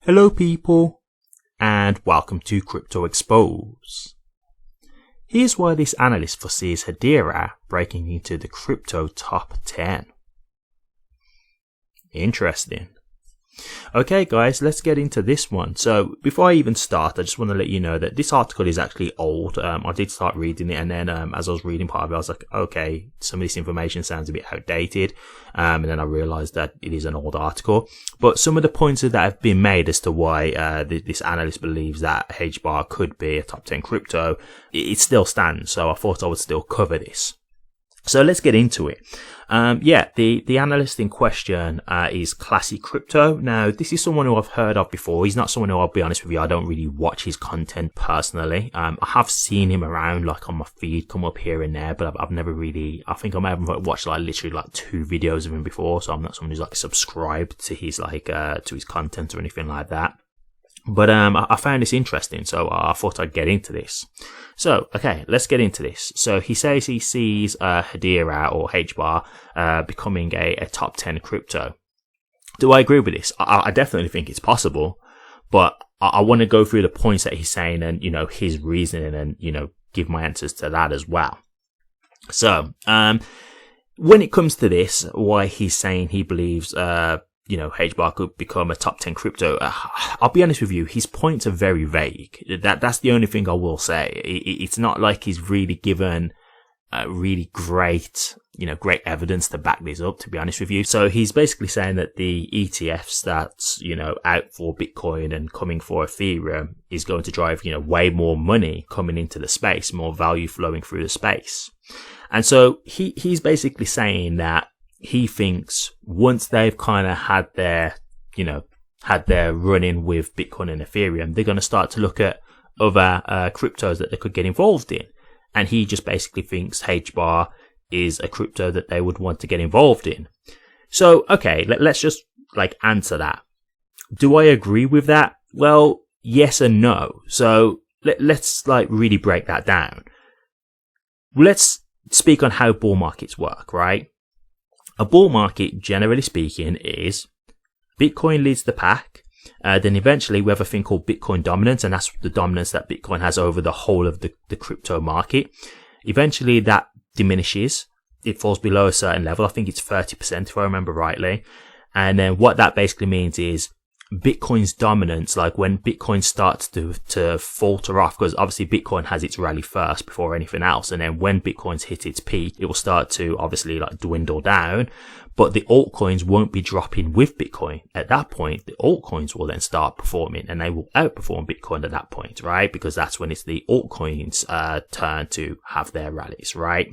Hello people, and welcome to Crypto Expose. Here's why this analyst foresees Hedera breaking into the crypto top 10. Interesting. Okay guys, let's get into this one. So before I even start, I just want to let you know that this article is actually old. I did start reading it, and then as I was reading part of it, I was like, okay, some of this information sounds a bit outdated. And then I realized that it is an old article. But some of the points that have been made as to why this analyst believes that HBAR could be a top 10 crypto, it still stands. So I thought I would still cover this. So let's get into it. The analyst in question is Classic Crypto. Now, this is someone who I've heard of before. He's not someone who, I'll be honest with you, I don't really watch his content personally. I have seen him around, like, on my feed, come up here and there, but I've never really, I think I may have watched, like, literally, like, 2 videos of him before, so I'm not someone who's, like, subscribed to his, like, to his content or anything like that. But I found this interesting, so I thought I'd get into this. So, okay, let's get into this. So he says he sees Hedera or HBAR becoming a top 10 crypto. Do I agree with this? I definitely think it's possible, but I want to go through the points that he's saying and, you know, his reasoning and, you know, give my answers to that as well. So, when it comes to this, why he's saying he believes HBAR could become a top 10 crypto. I'll be honest with you, his points are very vague. That's the only thing I will say. It's not like he's really given really great evidence to back this up, to be honest with you. So he's basically saying that the ETFs that's, out for Bitcoin and coming for Ethereum is going to drive, way more money coming into the space, more value flowing through the space. And so he's basically saying that he thinks once they've kind of had their run-in with Bitcoin and Ethereum, they're going to start to look at other cryptos that they could get involved in. And he just basically thinks HBAR is a crypto that they would want to get involved in. So, okay, let's just answer that. Do I agree with that? Well, yes and no. So let's really break that down. Let's speak on how bull markets work, right? A bull market, generally speaking, is Bitcoin leads the pack. Then eventually we have a thing called Bitcoin dominance, and that's the dominance that Bitcoin has over the whole of the crypto market. Eventually that diminishes. It falls below a certain level. I think it's 30% if I remember rightly. And then what that basically means is Bitcoin's dominance, like when Bitcoin starts to falter off, because obviously Bitcoin has its rally first before anything else, and then when Bitcoin's hit its peak, it will start to obviously dwindle down, but the altcoins won't be dropping with Bitcoin. At that point, the altcoins will then start performing, and they will outperform Bitcoin at that point, right? Because that's when it's the altcoins turn to have their rallies, right?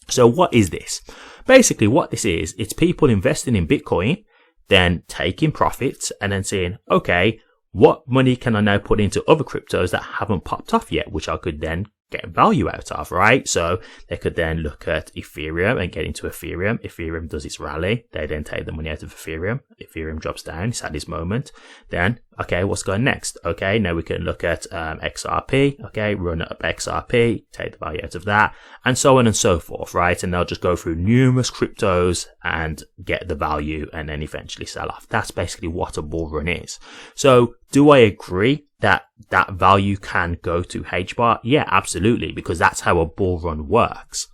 So what is this? Basically what this is, it's people investing in Bitcoin, then taking profits and then saying, okay, what money can I now put into other cryptos that haven't popped off yet, which I could then get value out of, right? So they could then look at Ethereum and get into Ethereum. Ethereum does its rally. They then take the money out of Ethereum. Ethereum drops down. It's at this moment. Then, okay, what's going next? Okay, now we can look at XRP. Okay, run up XRP, take the value out of that, and so on and so forth, right? And they'll just go through numerous cryptos and get the value and then eventually sell off. That's basically what a bull run is. So do I agree that value can go to HBAR? Yeah, absolutely, because that's how a bull run works.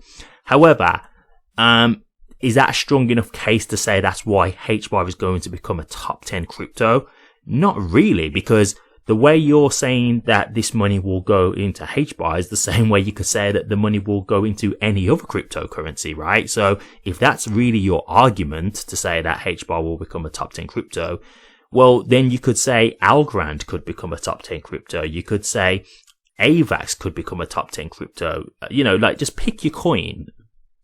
However, is that a strong enough case to say that's why HBAR is going to become a top 10 crypto? Not really, because the way you're saying that this money will go into HBAR is the same way you could say that the money will go into any other cryptocurrency, right? So if that's really your argument to say that HBAR will become a top 10 crypto, well, then you could say Algorand could become a top 10 crypto. You could say AVAX could become a top 10 crypto. Just pick your coin.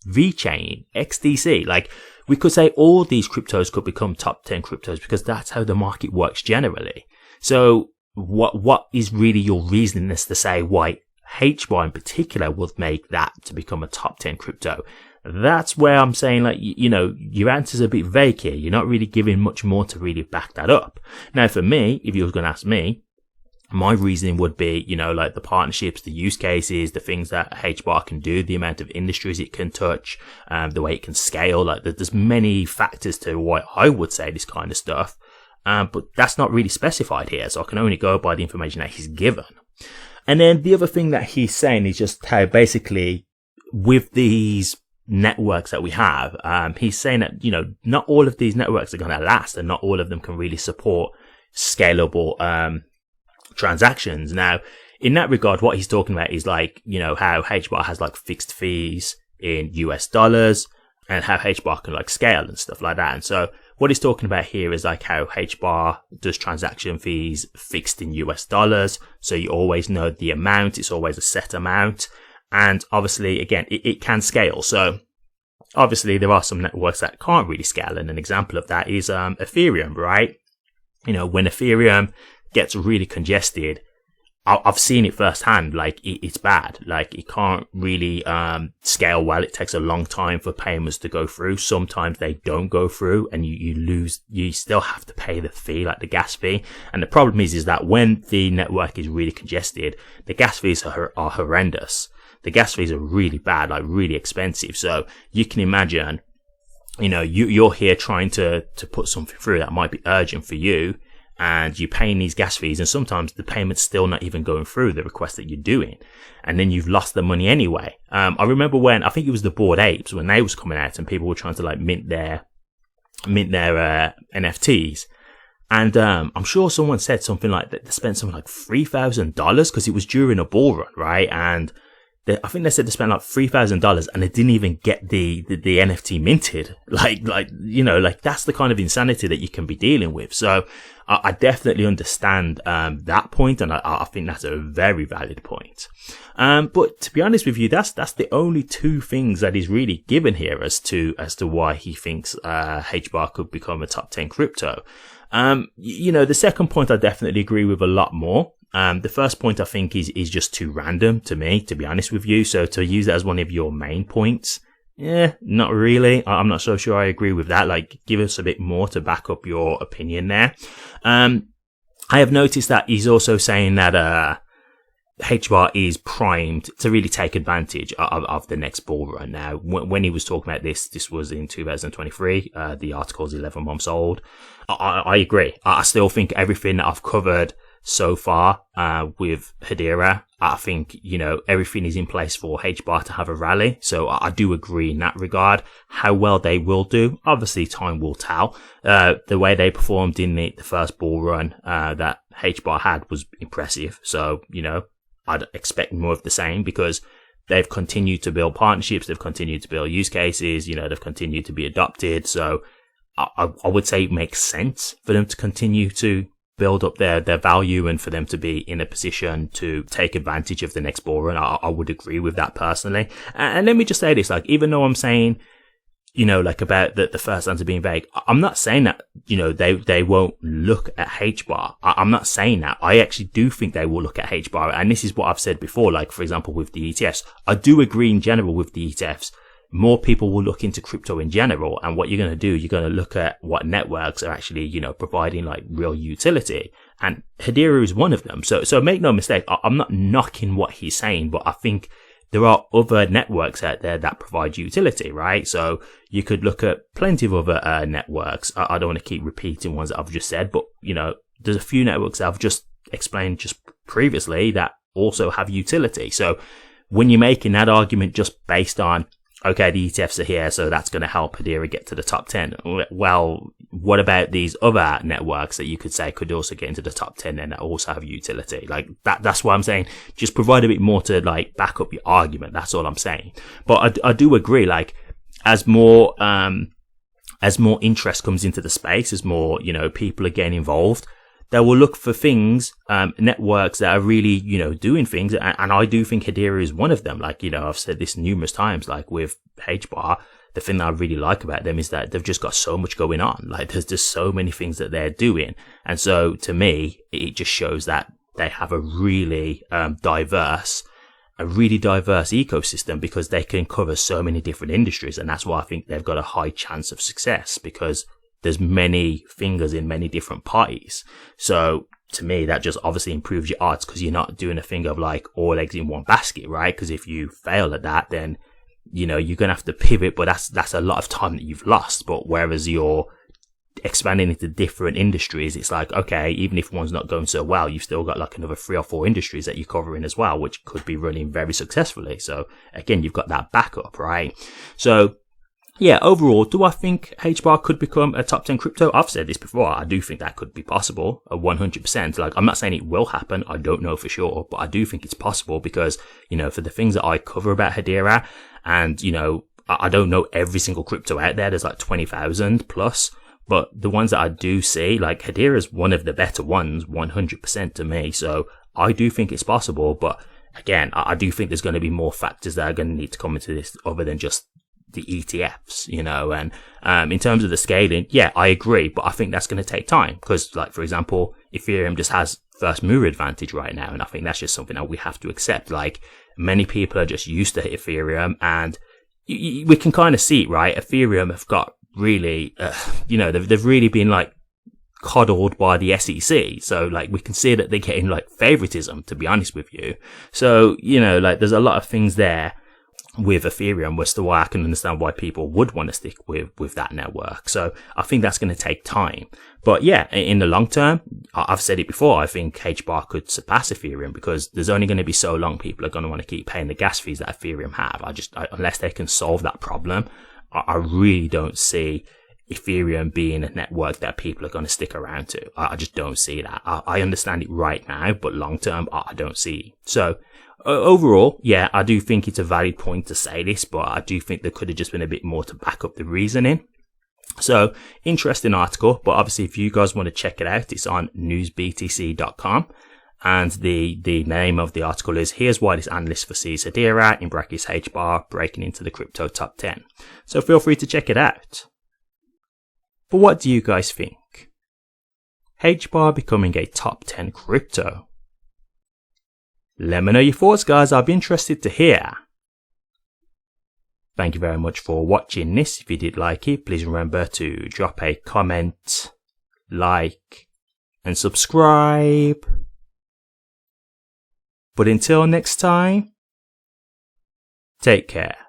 VeChain, XDC. We could say all these cryptos could become top 10 cryptos because that's how the market works generally. So what is really your reasoning as to say why HBAR in particular would make that to become a top 10 crypto? That's where I'm saying, your answer's a bit vague here. You're not really giving much more to really back that up. Now, for me, if you were going to ask me, my reasoning would be, the partnerships, the use cases, the things that HBAR can do, the amount of industries it can touch, the way it can scale. There's many factors to why I would say this kind of stuff. but that's not really specified here, so I can only go by the information that he's given. And then the other thing that he's saying is just how basically with these networks that we have, he's saying that, you know, not all of these networks are going to last, and not all of them can really support scalable transactions. Now, in that regard, what he's talking about is like, you know, how HBAR has like fixed fees in US dollars and how HBAR can like scale and stuff like that. And so what he's talking about here is like how HBAR does transaction fees fixed in US dollars. So you always know the amount. It's always a set amount. And obviously, again, it can scale. So obviously there are some networks that can't really scale. And an example of that is Ethereum, right? You know, when Ethereum gets really congested, I've seen it firsthand. Like it's bad. Like it can't really scale well. It takes a long time for payments to go through. Sometimes they don't go through, and you lose. You still have to pay the fee, like the gas fee. And the problem is that when the network is really congested, the gas fees are horrendous. The gas fees are really bad, like really expensive. So you can imagine, you know, you're here trying to put something through that might be urgent for you, and you're paying these gas fees, and sometimes the payment's still not even going through the request that you're doing, and then you've lost the money anyway. I remember when, I think it was the Bored Apes, when they was coming out and people were trying to like mint their NFTs. And I'm sure someone said something like that they spent something like $3,000 because it was during a bull run, right? And I think they said they spent like $3,000 and they didn't even get the NFT minted. Like, you know, like that's the kind of insanity that you can be dealing with. So I definitely understand, that point. And I think that's a very valid point. But to be honest with you, that's the only two things that he's really given here as to why he thinks, HBAR could become a top 10 crypto. You know, the second point I definitely agree with a lot more. The first point I think is just too random to me, to be honest with you. So to use that as one of your main points, not really. I'm not so sure I agree with that. Like, give us a bit more to back up your opinion there. I have noticed that he's also saying that, HBAR is primed to really take advantage of the next bull run. Now, when he was talking about this was in 2023. The article is 11 months old. I agree. I still think everything that I've covered so far, with Hedera, I think, you know, everything is in place for HBAR to have a rally. So I do agree in that regard. How well they will do, obviously time will tell. The way they performed in the first bull run, that HBAR had was impressive. So, you know, I'd expect more of the same because they've continued to build partnerships. They've continued to build use cases. You know, they've continued to be adopted. So I would say it makes sense for them to continue to build up their value and for them to be in a position to take advantage of the next bull run. I would agree with that personally. And let me just say this, like, even though I'm saying, you know, like about the first answer being vague, I'm not saying that, you know, they won't look at HBAR. I'm not saying that. I actually do think they will look at HBAR. And this is what I've said before, like, for example, with the ETFs. I do agree in general with the ETFs. More people will look into crypto in general. And what you're going to do, you're going to look at what networks are actually, you know, providing like real utility. And Hedera is one of them. So make no mistake, I'm not knocking what he's saying, but I think there are other networks out there that provide utility, right? So you could look at plenty of other networks. I don't want to keep repeating ones that I've just said, but, you know, there's a few networks that I've just explained just previously that also have utility. So when you're making that argument just based on, okay, the ETFs are here, so that's going to help Hedera get to the top 10. Well, what about these other networks that you could say could also get into the top 10 and that also have utility? Like that's why I'm saying just provide a bit more to like back up your argument. That's all I'm saying. But I do agree, like as more interest comes into the space, as more, you know, people are getting involved, they will look for things, networks that are really, you know, doing things. And I do think Hedera is one of them. Like, you know, I've said this numerous times, like with HBAR, the thing that I really like about them is that they've just got so much going on. Like there's just so many things that they're doing. And so to me, it just shows that they have a really, diverse ecosystem because they can cover so many different industries. And that's why I think they've got a high chance of success because there's many fingers in many different pies. So to me, that just obviously improves your odds because you're not doing a thing of like all eggs in one basket, right? Because if you fail at that, then, you know, you're going to have to pivot, but that's a lot of time that you've lost. But whereas you're expanding into different industries, it's like, okay, even if one's not going so well, you've still got like another 3 or 4 industries that you're covering as well, which could be running very successfully. So again, you've got that backup, right? So yeah, overall, do I think HBAR could become a top 10 crypto? I've said this before. I do think that could be possible, 100%. Like, I'm not saying it will happen. I don't know for sure, but I do think it's possible because, you know, for the things that I cover about Hedera, and, you know, I don't know every single crypto out there. There's like 20,000 plus, but the ones that I do see, like Hedera is one of the better ones, 100% to me. So I do think it's possible, but again, I do think there's going to be more factors that are going to need to come into this other than just the ETFs, you know. And in terms of the scaling, yeah, I agree, but I think that's going to take time because, like, for example, Ethereum just has first mover advantage right now, and I think that's just something that we have to accept. Like, many people are just used to Ethereum, and we can kind of see it, right? Ethereum have got really, you know, they've really been like coddled by the SEC. So like we can see that they're getting like favoritism, to be honest with you. So, you know, like there's a lot of things there with Ethereum as to why I can understand why people would want to stick with that network. So I think that's going to take time. But yeah, in the long term, I've said it before, I think HBAR could surpass Ethereum because there's only going to be so long people are going to want to keep paying the gas fees that Ethereum have. Unless they can solve that problem, I really don't see Ethereum being a network that people are going to stick around to. I just don't see that. I understand it right now, but long term, I don't see. So overall, yeah, I do think it's a valid point to say this, but I do think there could have just been a bit more to back up the reasoning. So, interesting article, but obviously if you guys want to check it out, it's on newsbtc.com. And the name of the article is, here's why this analyst foresees Hedera, in brackets HBAR, breaking into the crypto top 10. So feel free to check it out. But what do you guys think? HBAR becoming a top 10 crypto? Let me know your thoughts, guys. I'll be interested to hear. Thank you very much for watching this. If you did like it, please remember to drop a comment, like, and subscribe. But until next time, take care.